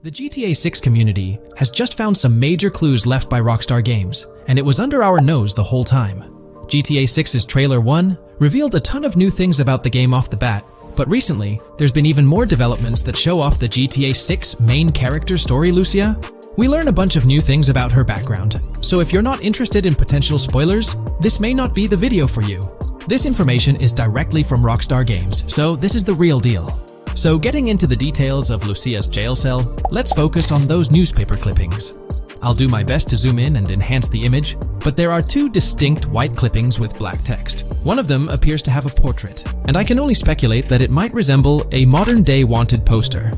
The GTA 6 community has just found some major clues left by Rockstar Games, and it was under our nose the whole time. GTA 6's Trailer 1 revealed a ton of new things about the game off the bat, but recently, there's been even more developments that show off the GTA 6 main character story, Lucia. We learn a bunch of new things about her background, so if you're not interested in potential spoilers, this may not be the video for you. This information is directly from Rockstar Games, so this is the real deal. So getting into the details of Lucia's jail cell, let's focus on those newspaper clippings. I'll do my best to zoom in and enhance the image, but there are two distinct white clippings with black text. One of them appears to have a portrait, and I can only speculate that it might resemble a modern-day wanted poster.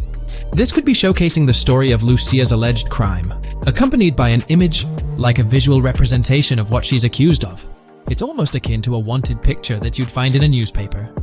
This could be showcasing the story of Lucia's alleged crime, accompanied by an image like a visual representation of what she's accused of. It's almost akin to a wanted picture that you'd find in a newspaper.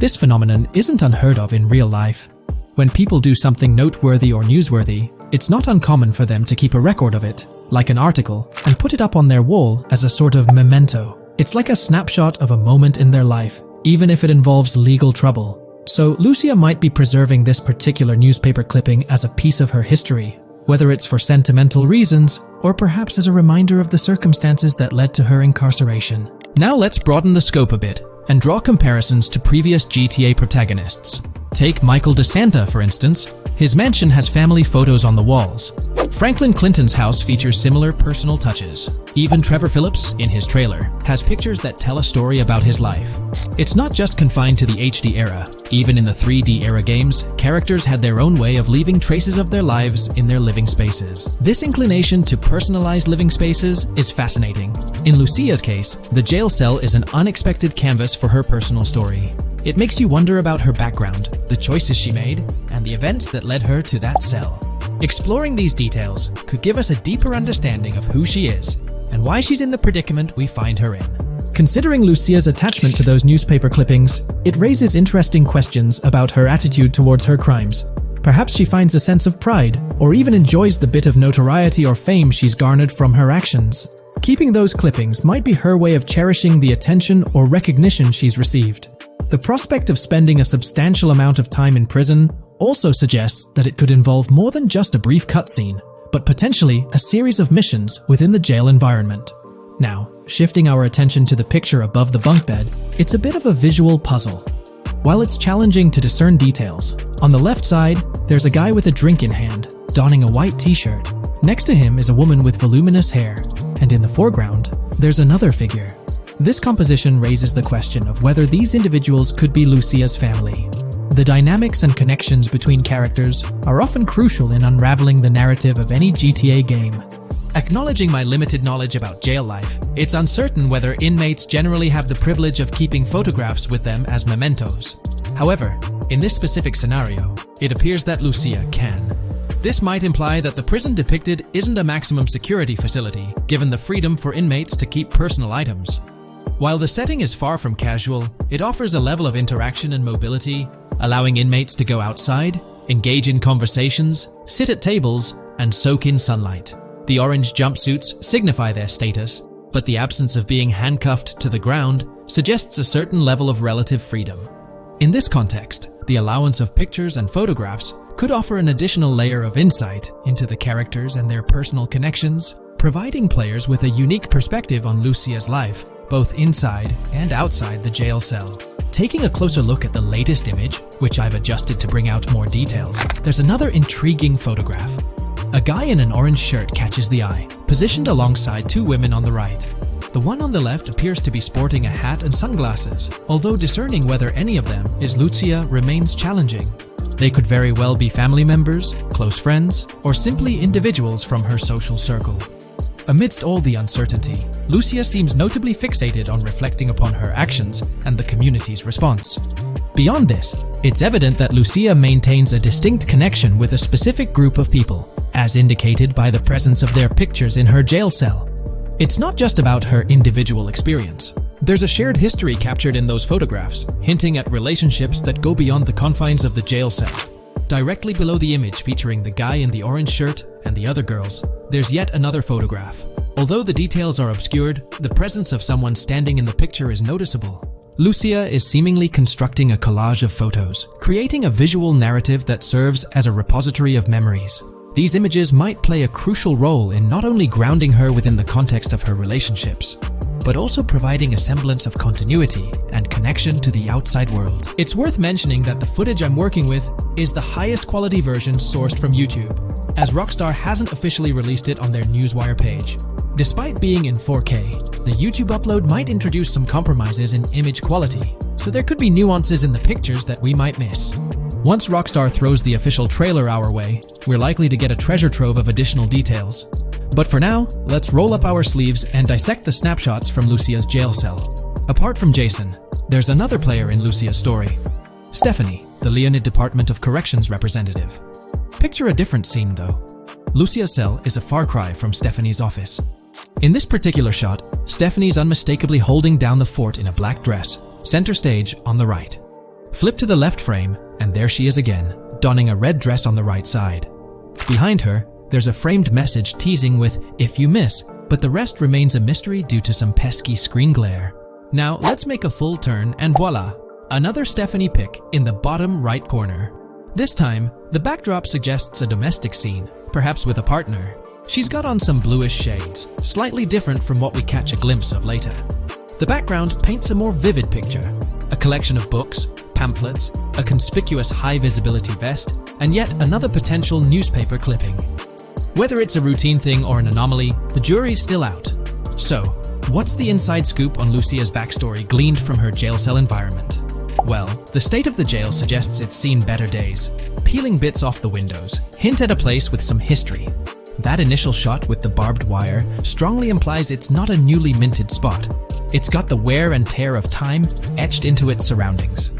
This phenomenon isn't unheard of in real life. When people do something noteworthy or newsworthy, it's not uncommon for them to keep a record of it, like an article, and put it up on their wall as a sort of memento. It's like a snapshot of a moment in their life, even if it involves legal trouble. So Lucia might be preserving this particular newspaper clipping as a piece of her history, whether it's for sentimental reasons or perhaps as a reminder of the circumstances that led to her incarceration. Now let's broaden the scope a bit and draw comparisons to previous GTA protagonists. Take Michael DeSanta, for instance. His mansion has family photos on the walls. Franklin Clinton's house features similar personal touches. Even Trevor Phillips, in his trailer, has pictures that tell a story about his life. It's not just confined to the HD era. Even in the 3D era games, characters had their own way of leaving traces of their lives in their living spaces. This inclination to personalized living spaces is fascinating. In Lucia's case, the jail cell is an unexpected canvas for her personal story. It makes you wonder about her background, the choices she made, and the events that led her to that cell. Exploring these details could give us a deeper understanding of who she is and why she's in the predicament we find her in. Considering Lucia's attachment to those newspaper clippings, it raises interesting questions about her attitude towards her crimes. Perhaps she finds a sense of pride, or even enjoys the bit of notoriety or fame she's garnered from her actions. Keeping those clippings might be her way of cherishing the attention or recognition she's received. The prospect of spending a substantial amount of time in prison also suggests that it could involve more than just a brief cutscene, but potentially a series of missions within the jail environment. Now, shifting our attention to the picture above the bunk bed, it's a bit of a visual puzzle. While it's challenging to discern details, on the left side, there's a guy with a drink in hand, donning a white t-shirt. Next to him is a woman with voluminous hair, and in the foreground, there's another figure. This composition raises the question of whether these individuals could be Lucia's family. The dynamics and connections between characters are often crucial in unraveling the narrative of any GTA game. Acknowledging my limited knowledge about jail life, it's uncertain whether inmates generally have the privilege of keeping photographs with them as mementos. However, in this specific scenario, it appears that Lucia can. This might imply that the prison depicted isn't a maximum security facility, given the freedom for inmates to keep personal items. While the setting is far from casual, it offers a level of interaction and mobility, allowing inmates to go outside, engage in conversations, sit at tables, and soak in sunlight. The orange jumpsuits signify their status, but the absence of being handcuffed to the ground suggests a certain level of relative freedom. In this context, the allowance of pictures and photographs could offer an additional layer of insight into the characters and their personal connections, providing players with a unique perspective on Lucia's life, both inside and outside the jail cell. Taking a closer look at the latest image, which I've adjusted to bring out more details, there's another intriguing photograph. A guy in an orange shirt catches the eye, positioned alongside two women on the right. The one on the left appears to be sporting a hat and sunglasses, although discerning whether any of them is Lucia remains challenging. They could very well be family members, close friends, or simply individuals from her social circle. Amidst all the uncertainty, Lucia seems notably fixated on reflecting upon her actions and the community's response. Beyond this, it's evident that Lucia maintains a distinct connection with a specific group of people, as indicated by the presence of their pictures in her jail cell. It's not just about her individual experience. There's a shared history captured in those photographs, hinting at relationships that go beyond the confines of the jail cell. Directly below the image featuring the guy in the orange shirt and the other girls, there's yet another photograph. Although the details are obscured, the presence of someone standing in the picture is noticeable. Lucia is seemingly constructing a collage of photos, creating a visual narrative that serves as a repository of memories. These images might play a crucial role in not only grounding her within the context of her relationships, but also providing a semblance of continuity and connection to the outside world. It's worth mentioning that the footage I'm working with is the highest quality version sourced from YouTube, as Rockstar hasn't officially released it on their Newswire page. Despite being in 4K, the YouTube upload might introduce some compromises in image quality, so there could be nuances in the pictures that we might miss. Once Rockstar throws the official trailer our way, we're likely to get a treasure trove of additional details. But for now, let's roll up our sleeves and dissect the snapshots from Lucia's jail cell. Apart from Jason, there's another player in Lucia's story, Stephanie, the Leonid Department of Corrections representative. Picture a different scene though. Lucia's cell is a far cry from Stephanie's office. In this particular shot, Stephanie's unmistakably holding down the fort in a black dress, center stage on the right. Flip to the left frame, and there she is again, donning a red dress on the right side. Behind her, there's a framed message teasing with "if you miss," but the rest remains a mystery due to some pesky screen glare. Now let's make a full turn and voila, another Stephanie pic in the bottom right corner. This time, the backdrop suggests a domestic scene, perhaps with a partner. She's got on some bluish shades, slightly different from what we catch a glimpse of later. The background paints a more vivid picture, a collection of books, pamphlets, a conspicuous high-visibility vest, and yet another potential newspaper clipping. Whether it's a routine thing or an anomaly, the jury's still out. So, what's the inside scoop on Lucia's backstory gleaned from her jail cell environment? Well, the state of the jail suggests it's seen better days. Peeling bits off the windows hint at a place with some history. That initial shot with the barbed wire strongly implies it's not a newly minted spot. It's got the wear and tear of time etched into its surroundings.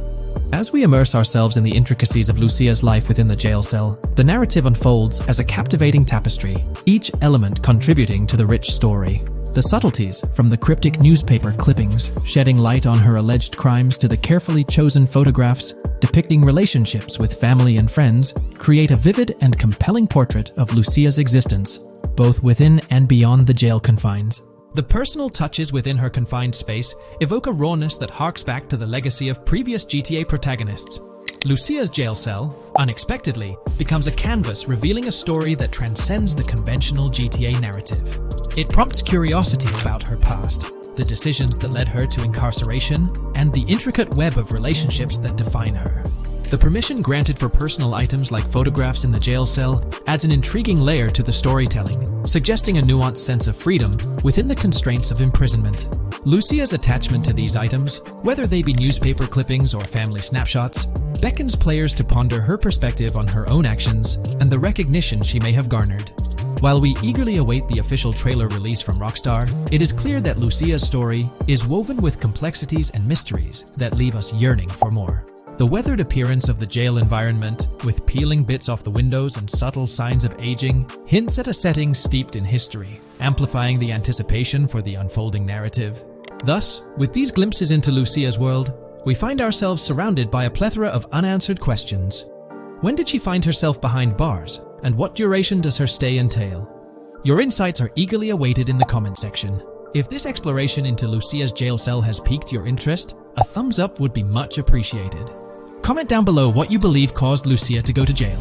As we immerse ourselves in the intricacies of Lucia's life within the jail cell, the narrative unfolds as a captivating tapestry, each element contributing to the rich story. The subtleties, from the cryptic newspaper clippings shedding light on her alleged crimes to the carefully chosen photographs depicting relationships with family and friends, create a vivid and compelling portrait of Lucia's existence, both within and beyond the jail confines. The personal touches within her confined space evoke a rawness that harks back to the legacy of previous GTA protagonists. Lucia's jail cell, unexpectedly, becomes a canvas revealing a story that transcends the conventional GTA narrative. It prompts curiosity about her past, the decisions that led her to incarceration, and the intricate web of relationships that define her. The permission granted for personal items like photographs in the jail cell adds an intriguing layer to the storytelling, suggesting a nuanced sense of freedom within the constraints of imprisonment. Lucia's attachment to these items, whether they be newspaper clippings or family snapshots, beckons players to ponder her perspective on her own actions and the recognition she may have garnered. While we eagerly await the official trailer release from Rockstar, it is clear that Lucia's story is woven with complexities and mysteries that leave us yearning for more. The weathered appearance of the jail environment, with peeling bits off the windows and subtle signs of aging, hints at a setting steeped in history, amplifying the anticipation for the unfolding narrative. Thus, with these glimpses into Lucia's world, we find ourselves surrounded by a plethora of unanswered questions. When did she find herself behind bars, and what duration does her stay entail? Your insights are eagerly awaited in the comment section. If this exploration into Lucia's jail cell has piqued your interest, a thumbs up would be much appreciated. Comment down below what you believe caused Lucia to go to jail.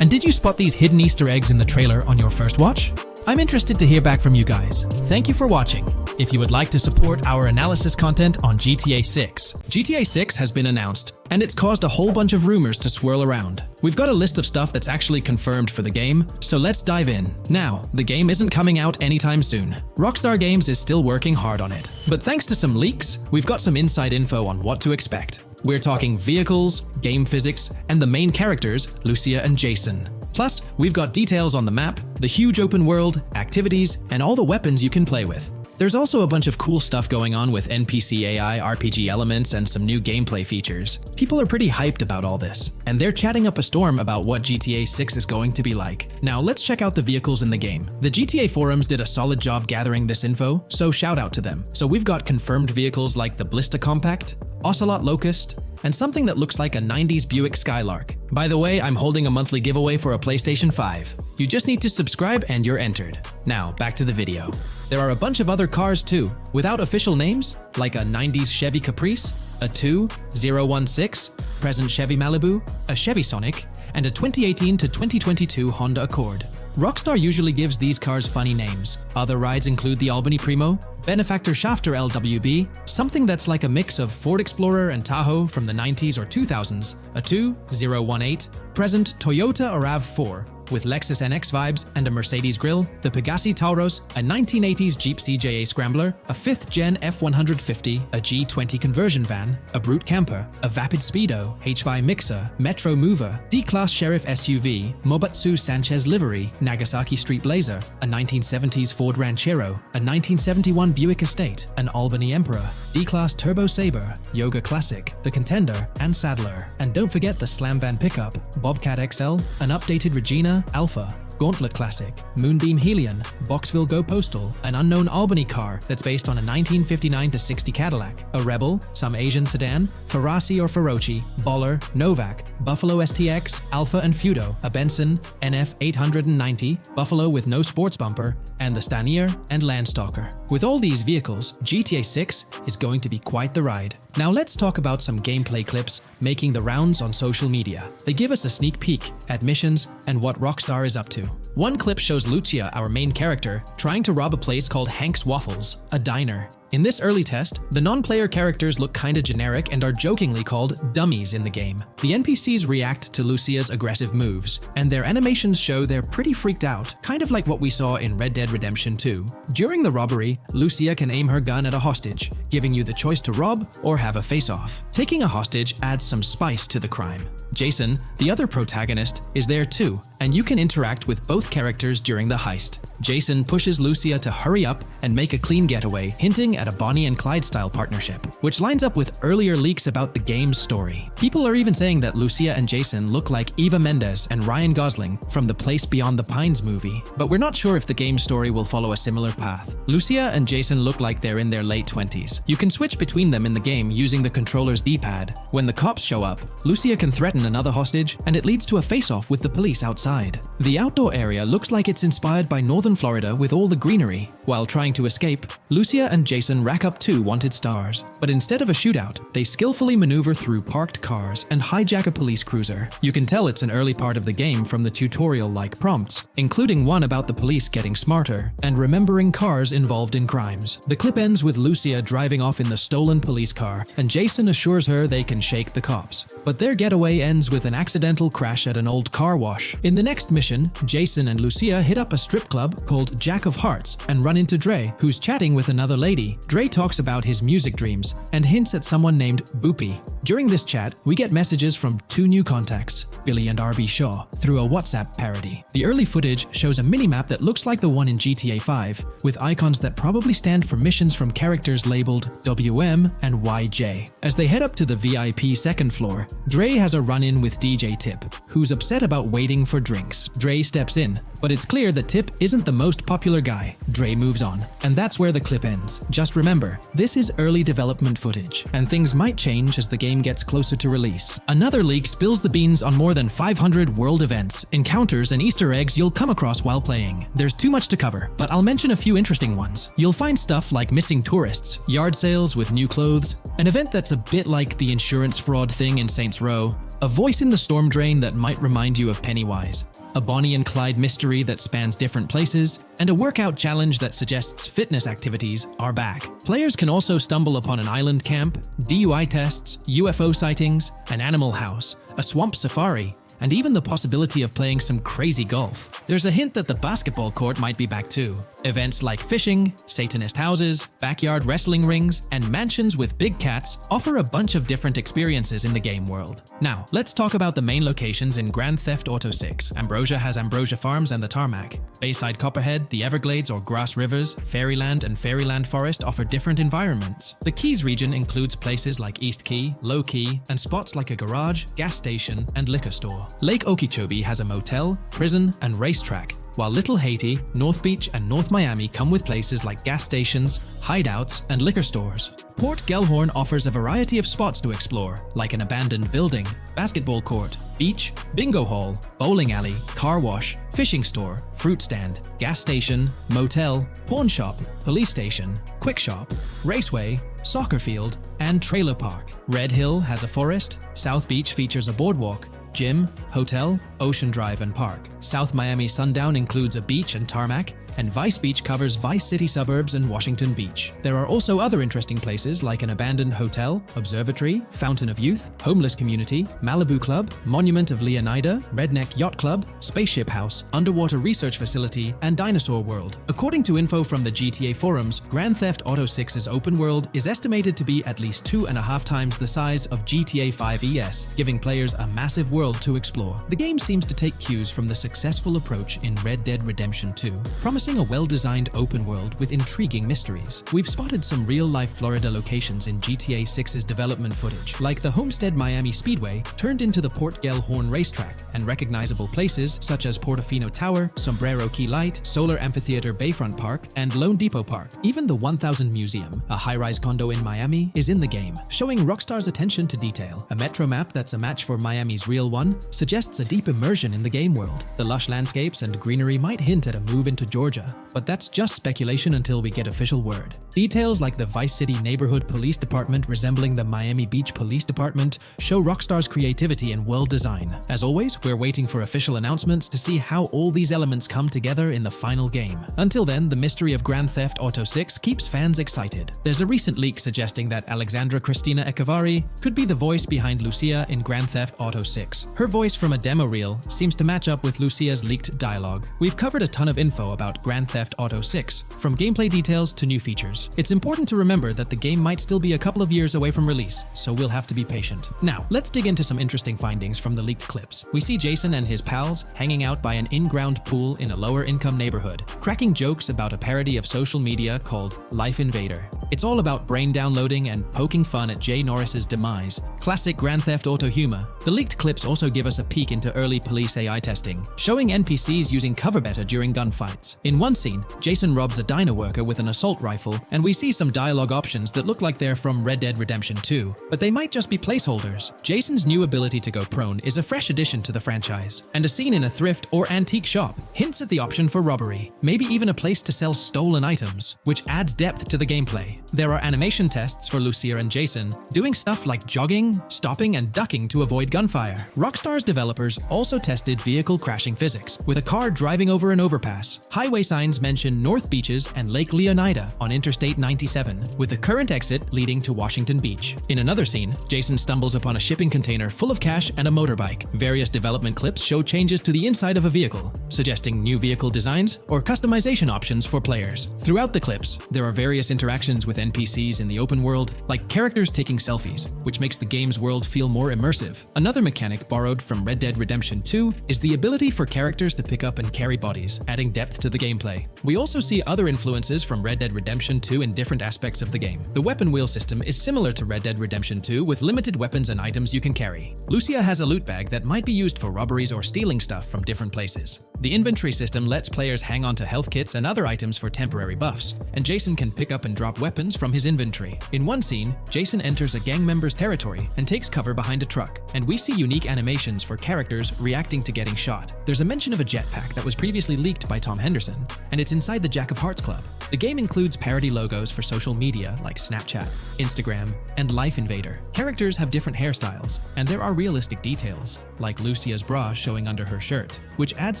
And did you spot these hidden Easter eggs in the trailer on your first watch? I'm interested to hear back from you guys. Thank you for watching. If you would like to support our analysis content on GTA 6. GTA 6 has been announced, and it's caused a whole bunch of rumors to swirl around. We've got a list of stuff that's actually confirmed for the game, so let's dive in. Now, the game isn't coming out anytime soon. Rockstar Games is still working hard on it. But thanks to some leaks, we've got some inside info on what to expect. We're talking vehicles, game physics, and the main characters, Lucia and Jason. Plus, we've got details on the map, the huge open world, activities, and all the weapons you can play with. There's also a bunch of cool stuff going on with NPC AI, RPG elements, and some new gameplay features. People are pretty hyped about all this, and they're chatting up a storm about what GTA 6 is going to be like. Now let's check out the vehicles in the game. The GTA forums did a solid job gathering this info, so shout out to them. So we've got confirmed vehicles like the Blista Compact, Ocelot Locust, and something that looks like a 90s Buick Skylark. By the way, I'm holding a monthly giveaway for a PlayStation 5. You just need to subscribe and you're entered. Now, back to the video. There are a bunch of other cars too, without official names, like a 90s Chevy Caprice, a 2016 present Chevy Malibu, a Chevy Sonic, and a 2018 to 2022 Honda Accord. Rockstar usually gives these cars funny names. Other rides include the Albany Primo, Benefactor Shafter LWB, something that's like a mix of Ford Explorer and Tahoe from the 90s or 2000s, a 2018, present Toyota RAV4, with Lexus NX vibes and a Mercedes grille, the Pegassi Tauros, a 1980s Jeep CJA Scrambler, a 5th-gen F150, a G20 conversion van, a Brute camper, a Vapid Speedo, HY Mixer, Metro Mover, D-Class Sheriff SUV, Mobatsu Sanchez livery, Nagasaki Street Blazer, a 1970s Ford Ranchero, a 1971 Buick Estate, an Albany Emperor, D-Class Turbo Sabre, Yoga Classic, the Contender, and Sadler. And don't forget the Slam Van pickup, Bobcat XL, an updated Regina, Alpha, Gauntlet Classic, Moonbeam Helion, Boxville Go Postal, an unknown Albany car that's based on a 1959-60 Cadillac, a Rebel, some Asian sedan, Ferrari or Feroci, Baller, Novak, Buffalo STX, Alpha and Feudo, a Benson, NF 890, Buffalo with no sports bumper, and the Stanier and Landstalker. With all these vehicles, GTA 6 is going to be quite the ride. Now let's talk about some gameplay clips making the rounds on social media. They give us a sneak peek at missions and what Rockstar is up to. One clip shows Lucia, our main character, trying to rob a place called Hank's Waffles, a diner. In this early test, the non-player characters look kinda generic and are jokingly called dummies in the game. The NPCs react to Lucia's aggressive moves, and their animations show they're pretty freaked out, kind of like what we saw in Red Dead Redemption 2. During the robbery, Lucia can aim her gun at a hostage, giving you the choice to rob or have a face-off. Taking a hostage adds some spice to the crime. Jason, the other protagonist, is there too, and you can interact with both characters during the heist. Jason pushes Lucia to hurry up and make a clean getaway, hinting at a Bonnie and Clyde style partnership, which lines up with earlier leaks about the game's story. People are even saying that Lucia and Jason look like Eva Mendes and Ryan Gosling from the Place Beyond the Pines movie, but we're not sure if the game's story will follow a similar path. Lucia and Jason look like they're in their late 20s. You can switch between them in the game using the controller's D-pad. When the cops show up, Lucia can threaten another hostage, and it leads to a face-off with the police outside. The outdoor area looks like it's inspired by northern Florida with all the greenery. While trying to escape, Lucia and Jason rack up 2 wanted stars, but instead of a shootout, they skillfully maneuver through parked cars and hijack a police cruiser. You can tell it's an early part of the game from the tutorial-like prompts, including one about the police getting smarter and remembering cars involved in crimes. The clip ends with Lucia driving off in the stolen police car, and Jason assures her they can shake the cops. But their getaway ends with an accidental crash at an old car wash. In the next mission, Jason and Lucia hit up a strip club called Jack of Hearts and run into Dre, who's chatting with another lady. Dre talks about his music dreams and hints at someone named Boopy. During this chat, we get messages from 2 new contacts, Billy and RB Shaw, through a WhatsApp parody. The early footage shows a minimap that looks like the one in GTA 5, with icons that probably stand for missions from characters labeled WM and YJ. As they head up to the VIP second floor, Dre has a run-in with DJ Tip, who's upset about waiting for drinks. Dre steps in, but it's clear that Tip isn't the most popular guy. Dre moves on, and that's where the clip ends. Just remember, this is early development footage, and things might change as the game gets closer to release. Another leak spills the beans on more than 500 world events, encounters, and Easter eggs you'll come across while playing. There's too much to cover, but I'll mention a few interesting ones. You'll find stuff like missing tourists, yard sales with new clothes, an event that's a bit like the insurance fraud thing in Saints Row, a voice in the storm drain that might remind you of Pennywise, a Bonnie and Clyde mystery that spans different places, and a workout challenge that suggests fitness activities are back. Players can also stumble upon an island camp, DUI tests, UFO sightings, an animal house, a swamp safari, and even the possibility of playing some crazy golf. There's a hint that the basketball court might be back too. Events like fishing, Satanist houses, backyard wrestling rings, and mansions with big cats offer a bunch of different experiences in the game world. Now, let's talk about the main locations in Grand Theft Auto 6. Ambrosia has Ambrosia Farms and the Tarmac. Bayside Copperhead, the Everglades or Grass Rivers, Fairyland and Fairyland Forest offer different environments. The Keys region includes places like East Key, Low Key, and spots like a garage, gas station, and liquor store. Lake Okeechobee has a motel, prison, and racetrack, while Little Haiti, North Beach, and North Miami come with places like gas stations, hideouts, and liquor stores. Port Gellhorn offers a variety of spots to explore, like an abandoned building, basketball court, beach, bingo hall, bowling alley, car wash, fishing store, fruit stand, gas station, motel, pawn shop, police station, quick shop, raceway, soccer field, and trailer park. Red Hill has a forest, South Beach features a boardwalk, gym, hotel, Ocean Drive and Park. South Miami Sundown includes a beach and tarmac, and Vice Beach covers Vice City suburbs and Washington Beach. There are also other interesting places like an abandoned hotel, observatory, Fountain of Youth, homeless community, Malibu Club, Monument of Leonida, Redneck Yacht Club, Spaceship House, underwater research facility, and Dinosaur World. According to info from the GTA forums, Grand Theft Auto 6's open world is estimated to be at least 2.5 times the size of GTA 5 ES, giving players a massive world to explore. The game seems to take cues from the successful approach in Red Dead Redemption 2, promising a well-designed open world with intriguing mysteries. We've spotted some real-life Florida locations in GTA 6's development footage, like the Homestead Miami Speedway turned into the Port Gellhorn racetrack, and recognizable places such as Portofino Tower, Sombrero Key Light, Solar Amphitheater Bayfront Park, and Lone Depot Park. Even the 1000 Museum, a high-rise condo in Miami, is in the game, showing Rockstar's attention to detail. A metro map that's a match for Miami's real one suggests a deep immersion in the game world. The lush landscapes and greenery might hint at a move into Georgia, but that's just speculation until we get official word. Details like the Vice City Neighborhood Police Department resembling the Miami Beach Police Department show Rockstar's creativity and world design. As always, we're waiting for official announcements to see how all these elements come together in the final game. Until then, the mystery of Grand Theft Auto 6 keeps fans excited. There's a recent leak suggesting that Alexandra Christina Echevarri could be the voice behind Lucia in Grand Theft Auto 6. Her voice from a demo reel seems to match up with Lucia's leaked dialogue. We've covered a ton of info about Grand Theft Auto 6, from gameplay details to new features. It's important to remember that the game might still be a couple of years away from release, so we'll have to be patient. Now, let's dig into some interesting findings from the leaked clips. We see Jason and his pals hanging out by an in-ground pool in a lower-income neighborhood, cracking jokes about a parody of social media called Life Invader. It's all about brain downloading and poking fun at Jay Norris's demise. Classic Grand Theft Auto humor. The leaked clips also give us a peek into early police AI testing, showing NPCs using cover better during gunfights. In one scene, Jason robs a diner worker with an assault rifle, and we see some dialogue options that look like they're from Red Dead Redemption 2, but they might just be placeholders. Jason's new ability to go prone is a fresh addition to the franchise, and a scene in a thrift or antique shop hints at the option for robbery, maybe even a place to sell stolen items, which adds depth to the gameplay. There are animation tests for Lucia and Jason, doing stuff like jogging, stopping, and ducking to avoid gunfire. Rockstar's developers also tested vehicle crashing physics, with a car driving over an overpass. Highway signs mention North Beaches and Lake Leonida on Interstate 97, with the current exit leading to Washington Beach. In another scene, Jason stumbles upon a shipping container full of cash and a motorbike. Various development clips show changes to the inside of a vehicle, suggesting new vehicle designs or customization options for players. Throughout the clips, there are various interactions with NPCs in the open world, like characters taking selfies, which makes the game's world feel more immersive. Another mechanic borrowed from Red Dead Redemption 2 is the ability for characters to pick up and carry bodies, adding depth to the gameplay. We also see other influences from Red Dead Redemption 2 in different aspects of the game. The weapon wheel system is similar to Red Dead Redemption 2 with limited weapons and items you can carry. Lucia has a loot bag that might be used for robberies or stealing stuff from different places. The inventory system lets players hang on to health kits and other items for temporary buffs, and Jason can pick up and drop weapons from his inventory. In one scene, Jason enters a gang member's territory and takes cover behind a truck, and we see unique animations for characters reacting to getting shot. There's a mention of a jetpack that was previously leaked by Tom Henderson, and it's inside the Jack of Hearts Club. The game includes parody logos for social media like Snapchat, Instagram, and Life Invader. Characters have different hairstyles, and there are realistic details, like Lucia's bra showing under her shirt, which adds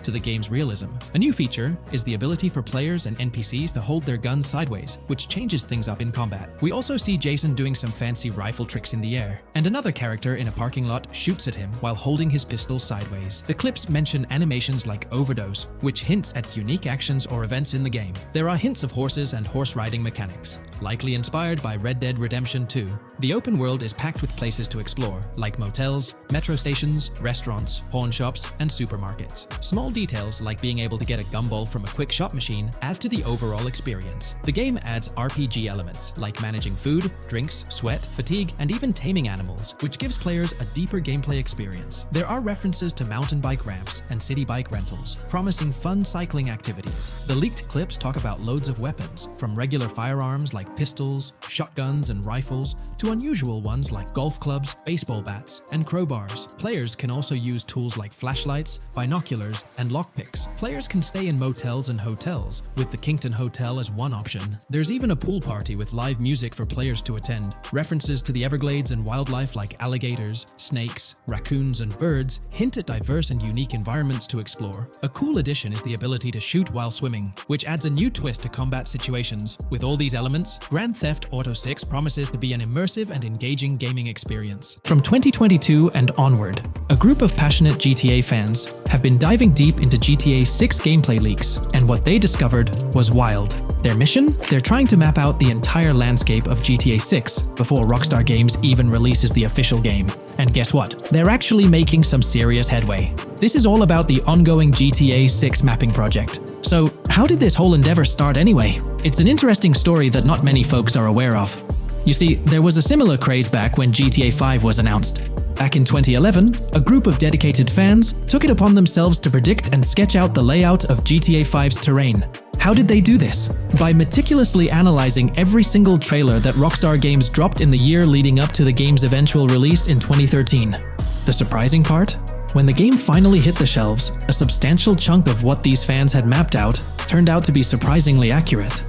to the game's realism. A new feature is the ability for players and NPCs to hold their guns sideways, which changes things up in combat. We also see Jason doing some fancy rifle tricks in the air, and another character in a parking lot shoots at him while holding his pistol sideways. The clips mention animations like overdose, which hints at unique actions or events in the game. There are hints of horses and horse riding mechanics, likely inspired by Red Dead Redemption 2. The open world is packed with places to explore, like motels, metro stations, restaurants, pawn shops, and supermarkets. Small details like being able to get a gumball from a quick shop machine add to the overall experience. The game adds RPG elements, like managing food, drinks, sweat, fatigue, and even taming animals, which gives players a deeper gameplay experience. There are references to mountain bike ramps and city bike rentals, promising fun cycling activities. The leaked clips talk about loads of weapons, from regular firearms like like pistols, shotguns, and rifles to unusual ones like golf clubs, baseball bats, and crowbars. Players can also use tools like flashlights, binoculars, and lockpicks. Players can stay in motels and hotels, with the Kington Hotel as one option. There's even a pool party with live music for players to attend. References to the Everglades and wildlife like alligators, snakes, raccoons, and birds hint at diverse and unique environments to explore. A cool addition is the ability to shoot while swimming, which adds a new twist to combat situations. With all these elements, Grand Theft Auto 6 promises to be an immersive and engaging gaming experience. From 2022 and onward, a group of passionate GTA fans have been diving deep into GTA 6 gameplay leaks, and what they discovered was wild. Their mission? They're trying to map out the entire landscape of GTA 6 before Rockstar Games even releases the official game. And guess what? They're actually making some serious headway. This is all about the ongoing GTA 6 mapping project. So, how did this whole endeavor start anyway? It's an interesting story that not many folks are aware of. You see, there was a similar craze back when GTA 5 was announced. Back in 2011, a group of dedicated fans took it upon themselves to predict and sketch out the layout of GTA 5's terrain. How did they do this? By meticulously analyzing every single trailer that Rockstar Games dropped in the year leading up to the game's eventual release in 2013. The surprising part? When the game finally hit the shelves, a substantial chunk of what these fans had mapped out turned out to be surprisingly accurate.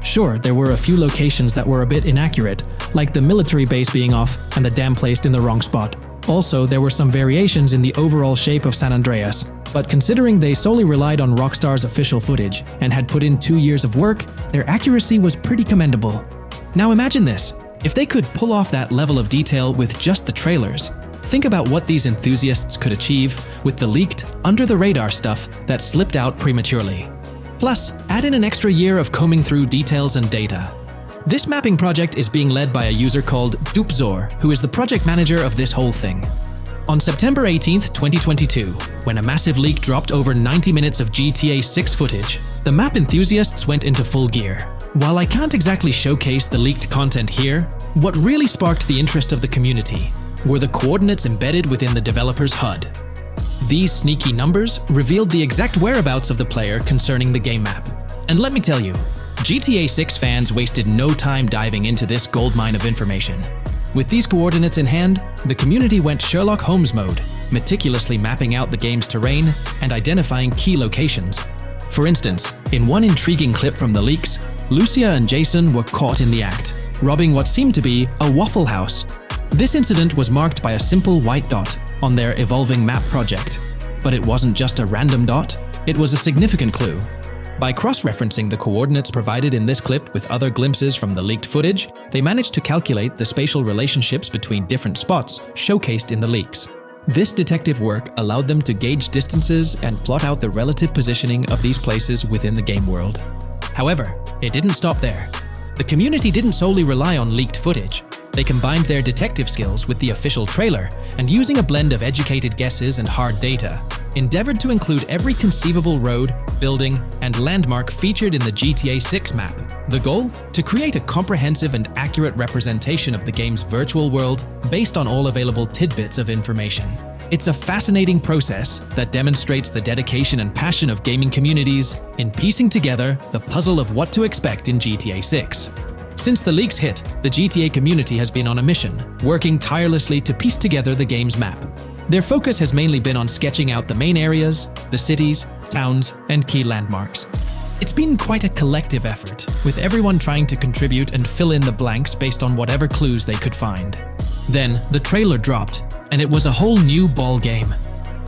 Sure, there were a few locations that were a bit inaccurate, like the military base being off and the dam placed in the wrong spot. Also, there were some variations in the overall shape of San Andreas, but considering they solely relied on Rockstar's official footage and had put in 2 years of work, their accuracy was pretty commendable. Now imagine this, if they could pull off that level of detail with just the trailers, think about what these enthusiasts could achieve with the leaked, under-the-radar stuff that slipped out prematurely. Plus, add in an extra year of combing through details and data. This mapping project is being led by a user called Dupzor, who is the project manager of this whole thing. On September 18th, 2022, when a massive leak dropped over 90 minutes of GTA 6 footage, the map enthusiasts went into full gear. While I can't exactly showcase the leaked content here, what really sparked the interest of the community were the coordinates embedded within the developer's HUD. These sneaky numbers revealed the exact whereabouts of the player concerning the game map. And let me tell you, GTA 6 fans wasted no time diving into this goldmine of information. With these coordinates in hand, the community went Sherlock Holmes mode, meticulously mapping out the game's terrain and identifying key locations. For instance, in one intriguing clip from the leaks, Lucia and Jason were caught in the act, robbing what seemed to be a Waffle House. This incident was marked by a simple white dot on their evolving map project. But it wasn't just a random dot, it was a significant clue. By cross-referencing the coordinates provided in this clip with other glimpses from the leaked footage, they managed to calculate the spatial relationships between different spots showcased in the leaks. This detective work allowed them to gauge distances and plot out the relative positioning of these places within the game world. However, it didn't stop there. The community didn't solely rely on leaked footage. They combined their detective skills with the official trailer and, using a blend of educated guesses and hard data, endeavored to include every conceivable road, building, and landmark featured in the GTA 6 map. The goal? To create a comprehensive and accurate representation of the game's virtual world based on all available tidbits of information. It's a fascinating process that demonstrates the dedication and passion of gaming communities in piecing together the puzzle of what to expect in GTA 6. Since the leaks hit, the GTA community has been on a mission, working tirelessly to piece together the game's map. Their focus has mainly been on sketching out the main areas, the cities, towns, and key landmarks. It's been quite a collective effort, with everyone trying to contribute and fill in the blanks based on whatever clues they could find. Then, the trailer dropped, and it was a whole new ball game.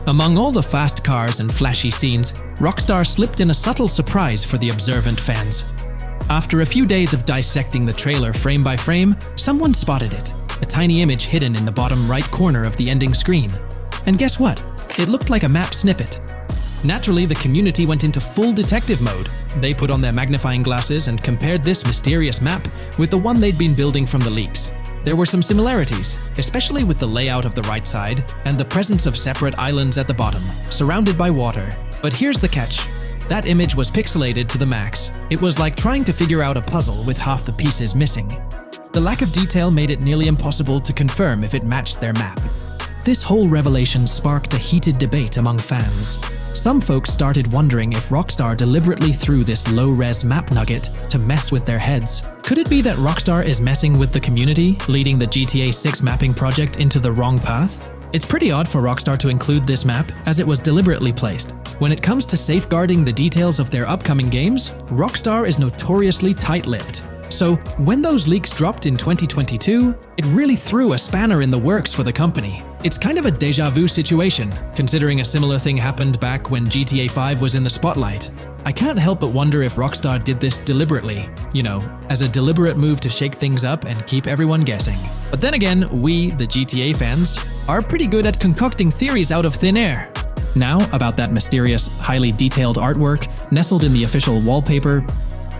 Among all the fast cars and flashy scenes, Rockstar slipped in a subtle surprise for the observant fans. After a few days of dissecting the trailer frame by frame, someone spotted it, a tiny image hidden in the bottom right corner of the ending screen. And guess what? It looked like a map snippet. Naturally, the community went into full detective mode. They put on their magnifying glasses and compared this mysterious map with the one they'd been building from the leaks. There were some similarities, especially with the layout of the right side and the presence of separate islands at the bottom, surrounded by water. But here's the catch. That image was pixelated to the max. It was like trying to figure out a puzzle with half the pieces missing. The lack of detail made it nearly impossible to confirm if it matched their map. This whole revelation sparked a heated debate among fans. Some folks started wondering if Rockstar deliberately threw this low-res map nugget to mess with their heads. Could it be that Rockstar is messing with the community, leading the GTA 6 mapping project into the wrong path? It's pretty odd for Rockstar to include this map, as it was deliberately placed. When it comes to safeguarding the details of their upcoming games, Rockstar is notoriously tight-lipped. So, when those leaks dropped in 2022, it really threw a spanner in the works for the company. It's kind of a déjà vu situation, considering a similar thing happened back when GTA 5 was in the spotlight. I can't help but wonder if Rockstar did this deliberately, as a deliberate move to shake things up and keep everyone guessing. But then again, we, the GTA fans, are pretty good at concocting theories out of thin air. Now, about that mysterious, highly detailed artwork nestled in the official wallpaper,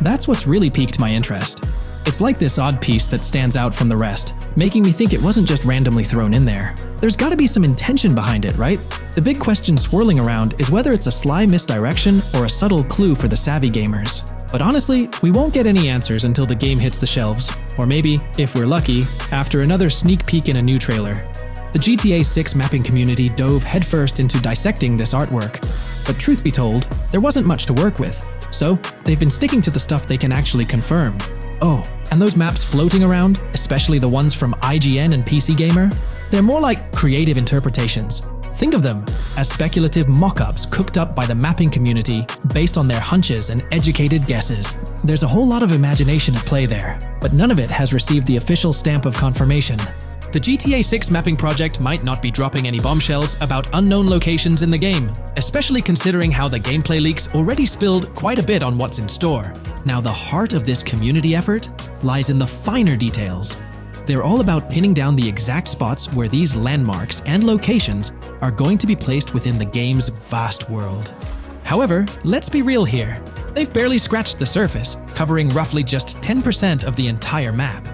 that's what's really piqued my interest. It's like this odd piece that stands out from the rest, making me think it wasn't just randomly thrown in there. There's gotta be some intention behind it, right? The big question swirling around is whether it's a sly misdirection or a subtle clue for the savvy gamers. But honestly, we won't get any answers until the game hits the shelves, or maybe, if we're lucky, after another sneak peek in a new trailer. The GTA 6 mapping community dove headfirst into dissecting this artwork, but truth be told, there wasn't much to work with. So, they've been sticking to the stuff they can actually confirm. Oh, and those maps floating around, especially the ones from IGN and PC Gamer, they're more like creative interpretations. Think of them as speculative mock-ups cooked up by the mapping community based on their hunches and educated guesses. There's a whole lot of imagination at play there, but none of it has received the official stamp of confirmation. The GTA 6 mapping project might not be dropping any bombshells about unknown locations in the game, especially considering how the gameplay leaks already spilled quite a bit on what's in store. Now, the heart of this community effort lies in the finer details. They're all about pinning down the exact spots where these landmarks and locations are going to be placed within the game's vast world. However, let's be real here. They've barely scratched the surface, covering roughly just 10% of the entire map.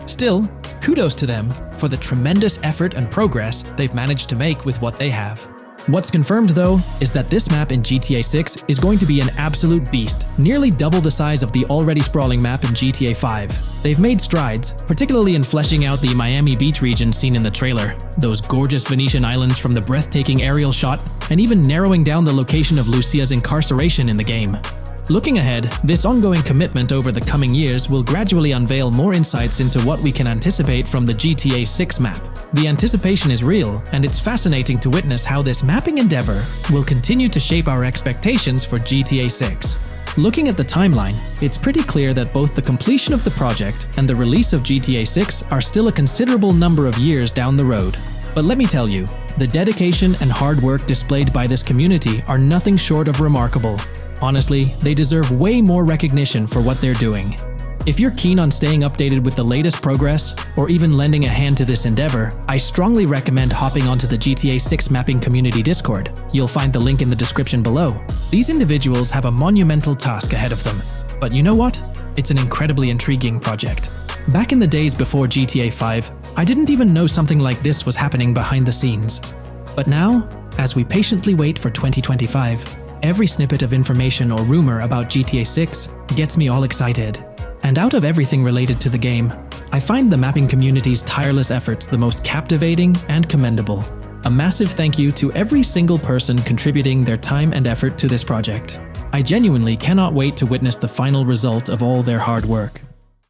Still, kudos to them for the tremendous effort and progress they've managed to make with what they have. What's confirmed though is that this map in GTA 6 is going to be an absolute beast, nearly double the size of the already sprawling map in GTA 5. They've made strides, particularly in fleshing out the Miami Beach region seen in the trailer, those gorgeous Venetian islands from the breathtaking aerial shot, and even narrowing down the location of Lucia's incarceration in the game. Looking ahead, this ongoing commitment over the coming years will gradually unveil more insights into what we can anticipate from the GTA 6 map. The anticipation is real, and it's fascinating to witness how this mapping endeavor will continue to shape our expectations for GTA 6. Looking at the timeline, it's pretty clear that both the completion of the project and the release of GTA 6 are still a considerable number of years down the road. But let me tell you, the dedication and hard work displayed by this community are nothing short of remarkable. Honestly, they deserve way more recognition for what they're doing. If you're keen on staying updated with the latest progress, or even lending a hand to this endeavor, I strongly recommend hopping onto the GTA 6 mapping community Discord. You'll find the link in the description below. These individuals have a monumental task ahead of them. But you know what? It's an incredibly intriguing project. Back in the days before GTA 5, I didn't even know something like this was happening behind the scenes. But now, as we patiently wait for 2025, every snippet of information or rumor about GTA 6 gets me all excited. And out of everything related to the game, I find the mapping community's tireless efforts the most captivating and commendable. A massive thank you to every single person contributing their time and effort to this project. I genuinely cannot wait to witness the final result of all their hard work.